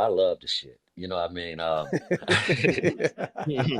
I love the shit. You know what I mean? I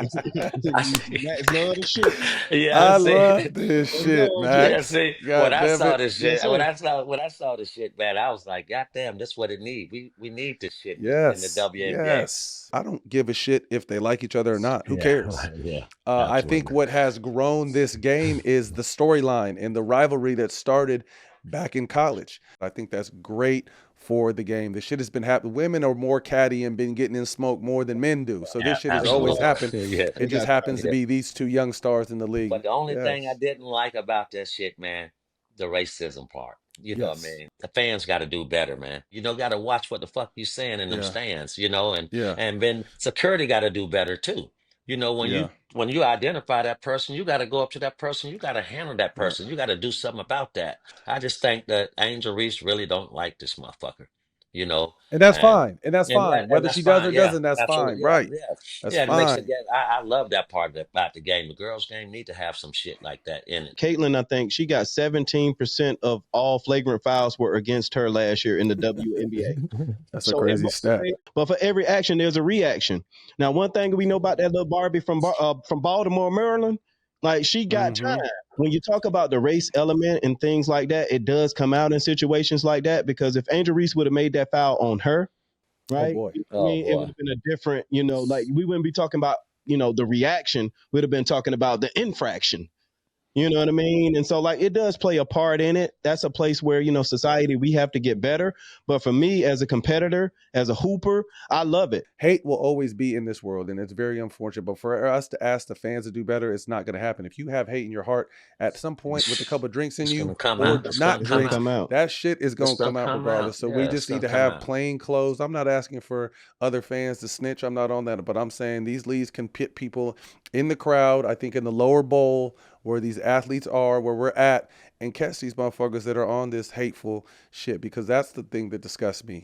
see. Max love the shit. Yeah, I I see. love this Let's shit, go, Yeah, G. Max. see, when God I damn saw it. this Yes, shit, sir. when I saw this shit, man, I was like, God damn, this what it need. We need this shit in the Yes, WNBA. yes. I don't give a shit if they like each other or not. Who Yeah, cares? yeah, I think absolutely. what has grown this game is the storyline and the rivalry that started back in college. I think that's great for the game. This shit has been happening. Women are more catty and been getting in smoke more than men do. So this shit has For sure. always Absolutely. happened. Yeah, It They just got happens time. to yeah. be these two young stars in the But league. the only thing I Yes. didn't like about that shit, man, the racism part. You know what I Yes. mean? The fans got to do better, man. You know, got to watch what the fuck you saying in them Yeah. stands. You know, Yeah. and then security got to do better too. You know, Yeah. when you identify that person, you got to go up to that person. You got to handle that Yeah. person. You got to do something about that. I just think that Angel Reese really don't like this motherfucker. You know, And that's and fine. And that's and fine. and Whether that's she does fine. or Yeah, doesn't, that's fine. absolutely. Yeah, Right. yeah, That's yeah. It makes the fine. game. I love that part about the game. The girls' game need to have some shit like that in it. Caitlin, I think she got 17% of all flagrant fouls were against her last year in the WNBA. That's a So, crazy stat. but for every action, there's a reaction. Now, one thing we know about that little Barbie from Baltimore, Maryland, like she got Mm-hmm. time. When you talk about the race element and things like that, it does come out in situations like that because if Angel Reese would have made that foul on her, Oh right? boy. You know what I Oh mean, it would boy. have been a different, like we wouldn't be talking about, the reaction. We'd have been talking about the infraction. You know what I mean? And so, like, it does play a part in it. That's a place where, society, we have to get better. But for me, as a competitor, as a hooper, I love it. Hate will always be in this world, and it's very unfortunate. But for us to ask the fans to do better, it's not going to happen. If you have hate in your heart at some point with a couple of drinks in It's you gonna come or out. It's gonna not It's going come to drinks, out. come out. that shit is It's going to gonna come out come out. regardless. So we Yeah, it's just need gonna to come have out. plain clothes. I'm not asking for other fans to snitch. I'm not on that. But I'm saying these leagues can pit people in the crowd, I think in the lower bowl where these athletes are, where we're at, and catch these motherfuckers that are on this hateful shit because that's the thing that disgusts me.